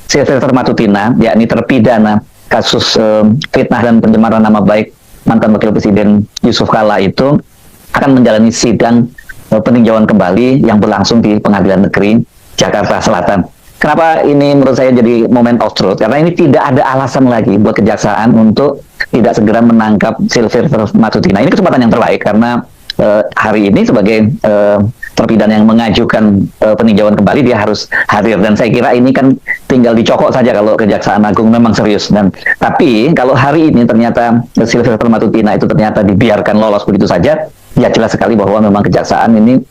Sylvester Matutina, yakni terpidana kasus fitnah dan pencemaran nama baik mantan Wakil Presiden Yusuf Kala itu akan menjalani sidang peninjauan kembali yang berlangsung di Pengadilan Negeri Jakarta Selatan. Kenapa ini menurut saya jadi moment of truth? Karena ini tidak ada alasan lagi buat kejaksaan untuk tidak segera menangkap Sylvester Matutina. Ini kesempatan yang terbaik karena hari ini sebagai terpidana yang mengajukan peninjauan kembali dia harus hadir, dan saya kira ini kan tinggal dicokok saja kalau Kejaksaan Agung memang serius. Dan tapi kalau hari ini ternyata Sylvester Matutina itu ternyata dibiarkan lolos begitu saja, ya jelas sekali bahwa memang Kejaksaan ini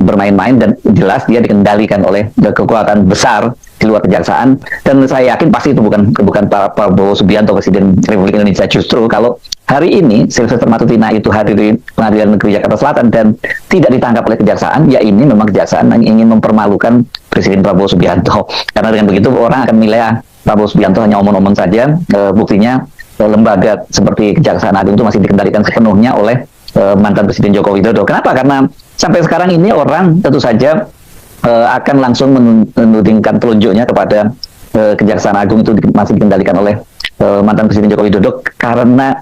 bermain-main, dan jelas dia dikendalikan oleh kekuatan besar di luar Kejaksaan. Dan saya yakin pasti itu bukan Pak Prabowo Subianto, Presiden Republik Indonesia. Justru kalau hari ini Sylvester Matutina itu hadir di Pengadilan Negeri Jakarta Selatan dan tidak ditangkap oleh Kejaksaan, ya ini memang Kejaksaan yang ingin mempermalukan Presiden Prabowo Subianto. Karena dengan begitu orang akan menilai Prabowo Subianto hanya omong-omong saja. Buktinya lembaga seperti Kejaksaan Agung itu masih dikendalikan sepenuhnya oleh mantan Presiden Joko Widodo. Kenapa? Karena sampai sekarang ini orang tentu saja akan langsung menudingkan telunjuknya kepada Kejaksaan Agung itu masih dikendalikan oleh mantan Presiden Joko Widodo, karena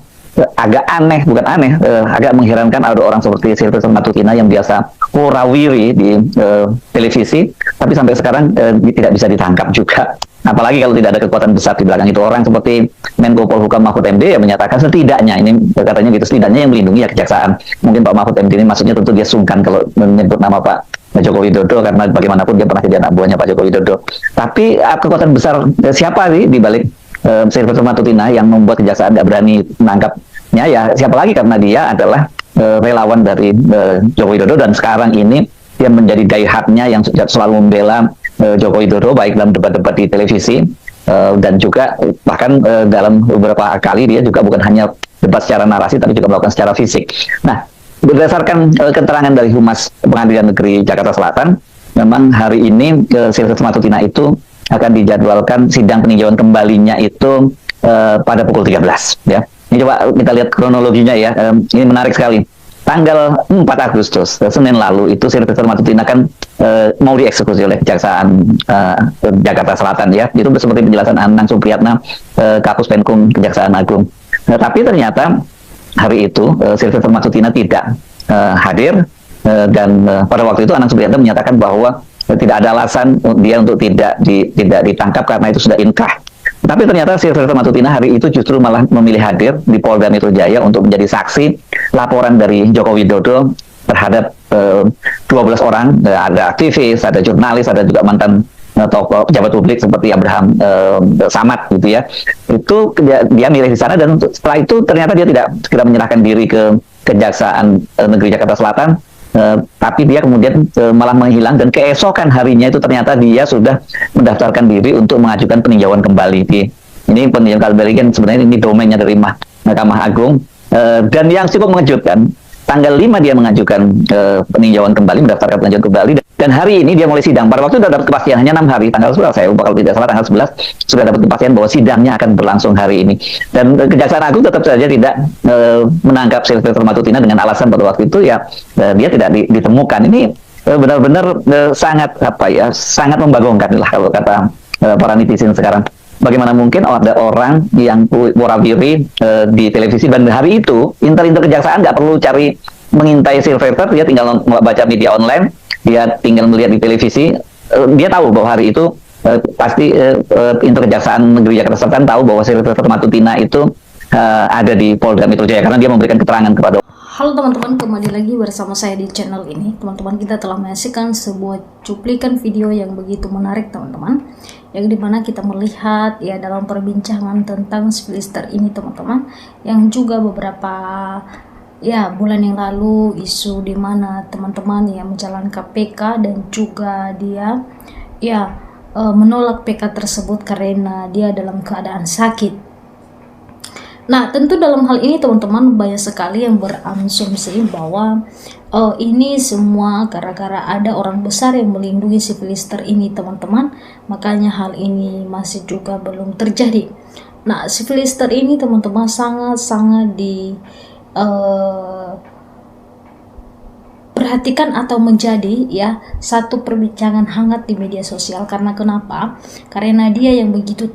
agak aneh, bukan aneh, agak mengherankan ada orang seperti Sylvester Matutina yang biasa warawiri di televisi, tapi sampai sekarang tidak bisa ditangkap juga. Apalagi kalau tidak ada kekuatan besar di belakang itu. Orang seperti Menko Polhukam Mahfud MD yang menyatakan setidaknya, ini katanya gitu, setidaknya yang melindungi ya Kejaksaan. Mungkin Pak Mahfud MD ini maksudnya tentu dia sungkan kalau menyebut nama Pak Joko Widodo, karena bagaimanapun dia pernah jadi anak buahnya Pak Joko Widodo. Tapi kekuatan besar siapa sih di balik Sylvester Matutina yang membuat Kejaksaan nggak berani menangkapnya? Ya siapa lagi, karena dia adalah relawan dari Joko Widodo, dan sekarang ini dia menjadi die-hardnya yang selalu membela Joko Widodo, baik dalam debat-debat di televisi dan juga bahkan dalam beberapa kali dia juga bukan hanya debat secara narasi tapi juga melakukan secara fisik. Nah, berdasarkan keterangan dari Humas Pengadilan Negeri Jakarta Selatan, memang hari ini Sylvester Matutina itu akan dijadwalkan sidang peninjauan kembalinya itu pada pukul 13 ya. Ini coba kita lihat kronologinya ya. Ini menarik sekali. Tanggal 4 Agustus, Senin lalu, itu Sylvester Matutina kan mau dieksekusi oleh Kejaksaan Jakarta Selatan ya. Itu seperti penjelasan Anang Supriyatna, Kapus Penkum Kejaksaan Agung. Tapi ternyata hari itu Sylvester Matutina tidak hadir, dan pada waktu itu Anang Supriyatna menyatakan bahwa tidak ada alasan dia untuk tidak ditangkap karena itu sudah inkrah. Tapi ternyata Sylvester Matutina hari itu justru malah memilih hadir di Polda Metro Jaya untuk menjadi saksi laporan dari Joko Widodo terhadap 12 orang, ada aktivis, ada jurnalis, ada juga mantan tokoh pejabat publik seperti Abraham Samad gitu ya. Itu dia milih di sana, dan setelah itu ternyata dia tidak segera menyerahkan diri ke Kejaksaan Negeri Jakarta Selatan. Tapi dia kemudian malah menghilang, dan keesokan harinya itu ternyata dia sudah mendaftarkan diri untuk mengajukan peninjauan kembali. Ini peninjauan kembali kan sebenarnya ini domainnya dari Mahkamah Agung, dan yang cukup mengejutkan, tanggal 5 dia mengajukan peninjauan kembali, mendaftarkan peninjauan kembali, dan hari ini dia mulai sidang. Pada waktu itu sudah dapat kepastian hanya 6 hari, tanggal 11 saya bakal tidak salah, tanggal 11 sudah dapat kepastian bahwa sidangnya akan berlangsung hari ini. Dan Kejaksaan Agung tetap saja tidak menangkap Sylvester Matutina dengan alasan pada waktu itu ya dia tidak ditemukan. Ini benar-benar sangat sangat membagongkan lah kalau kata para netizen sekarang. Bagaimana mungkin ada orang yang warawiri di televisi, dan hari itu intel Kejaksaan nggak perlu mengintai Sylvester, dia tinggal baca media online, dia tinggal melihat di televisi, dia tahu bahwa hari itu pasti intel Kejaksaan Negeri Jakarta Selatan tahu bahwa Sylvester Matutina itu ada di Polda Metro Jaya karena dia memberikan keterangan kepada. Halo teman-teman, kembali lagi bersama saya di channel ini. Teman-teman, kita telah menyaksikan sebuah cuplikan video yang begitu menarik teman-teman, yang dimana kita melihat ya dalam perbincangan tentang Sylvester ini teman-teman, yang juga beberapa bulan yang lalu isu di mana teman-teman yang menjalankan KPK dan juga dia menolak PK tersebut karena dia dalam keadaan sakit. Nah, tentu dalam hal ini teman-teman banyak sekali yang berasumsi bahwa ini semua gara-gara ada orang besar yang melindungi si Sylvester ini teman-teman, makanya hal ini masih juga belum terjadi. Nah, si Sylvester ini teman-teman sangat-sangat diperhatikan atau menjadi ya satu perbincangan hangat di media sosial. Karena kenapa? Karena dia yang begitu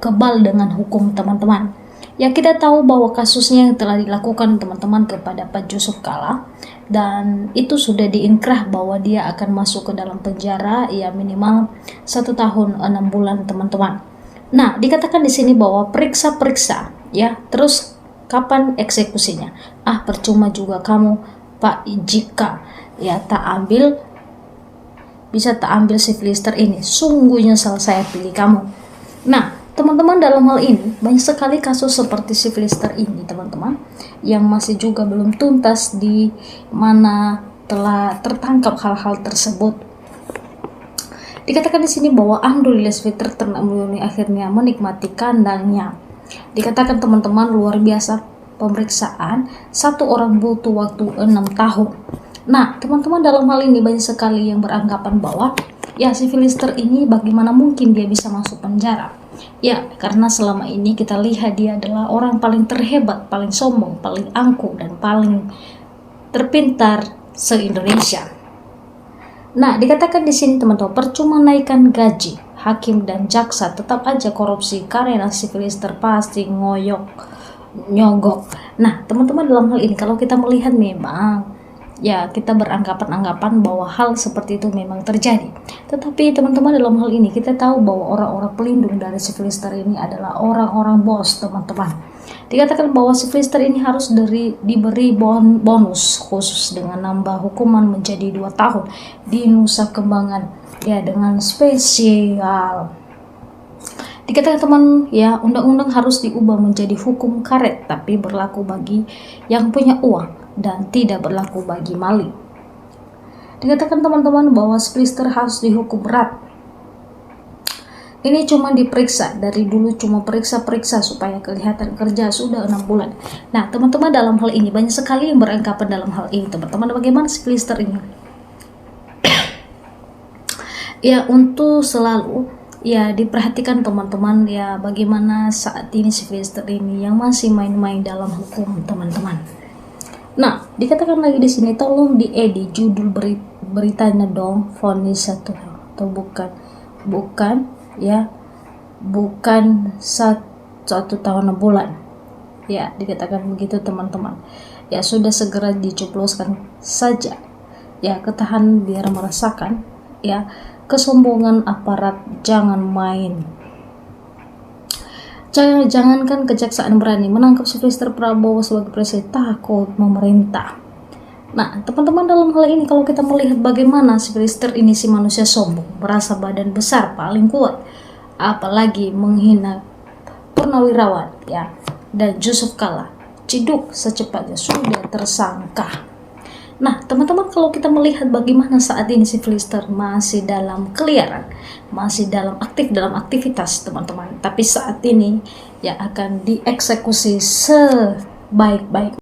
kebal dengan hukum, teman-teman. Ya, kita tahu bahwa kasusnya yang telah dilakukan teman-teman kepada Pak Yusuf Kalla, dan itu sudah diinkrah bahwa dia akan masuk ke dalam penjara ya minimal 1 tahun 6 bulan, teman-teman. Nah, dikatakan di sini bahwa periksa ya, terus kapan eksekusinya? Percuma juga kamu Pak, jika ya bisa tak ambil si Filister ini. Sungguh nyesal saya pilih kamu. Nah, teman-teman, dalam hal ini banyak sekali kasus seperti si Filister ini, teman-teman, yang masih juga belum tuntas, di mana telah tertangkap hal-hal tersebut. Dikatakan di sini bahwa alhamdulillah Filister ternak melindungi akhirnya menikmati kandangnya. Dikatakan teman-teman luar biasa pemeriksaan, 1 orang butuh waktu 6 tahun. Nah, teman-teman, dalam hal ini banyak sekali yang beranggapan bahwa ya si Filister ini bagaimana mungkin dia bisa masuk penjara. Ya, karena selama ini kita lihat dia adalah orang paling terhebat, paling sombong, paling angkuh, dan paling terpintar se-Indonesia. Nah, dikatakan di sini teman-teman, percuma naikkan gaji hakim dan jaksa, tetap aja korupsi karena si Filister pasti nyogok. Nah, teman-teman, dalam hal ini kalau kita melihat memang ya kita beranggapan bahwa hal seperti itu memang terjadi. Tetapi teman-teman, dalam hal ini kita tahu bahwa orang-orang pelindung dari si Filister ini adalah orang-orang bos, teman-teman. Dikatakan bahwa si Filister ini harus diberi bonus khusus dengan nambah hukuman menjadi 2 tahun di Nusa Kambangan ya, dengan spesial. Dikatakan teman ya, undang-undang harus diubah menjadi hukum karet, tapi berlaku bagi yang punya uang dan tidak berlaku bagi maling. Dikatakan teman-teman bahwa Filister harus dihukum berat. Ini cuma diperiksa, dari dulu cuma periksa supaya kelihatan kerja sudah 6 bulan. Nah, teman-teman, dalam hal ini banyak sekali yang beranggapan dalam hal ini, teman-teman. Bagaimana Filister ini? Ya, untuk selalu ya diperhatikan teman-teman ya, bagaimana saat ini si Filister ini yang masih main-main dalam hukum, teman-teman. Nah, dikatakan lagi di sini, tolong diedit judul beritanya dong, vonis 1 atau bukan 1 tahun 6 bulan. Ya, dikatakan begitu, teman-teman. Ya, sudah segera dicobloskan saja. Ya, ketahan biar merasakan ya kesombongan aparat, jangan main. Jangankan kejaksaan berani menangkap si Filister Prabowo sebagai presiden, takut memerintah. Nah, teman-teman, dalam hal ini kalau kita melihat bagaimana si Filister ini, si manusia sombong, merasa badan besar paling kuat, apalagi menghina purnawirawan ya, dan Yusuf Kalla, ciduk secepatnya sudah tersangka. Nah, teman-teman, kalau kita melihat bagaimana saat ini si Filister masih dalam keliaran, masih aktif dalam aktivitas, teman-teman. Tapi saat ini ya akan dieksekusi sebaik-baik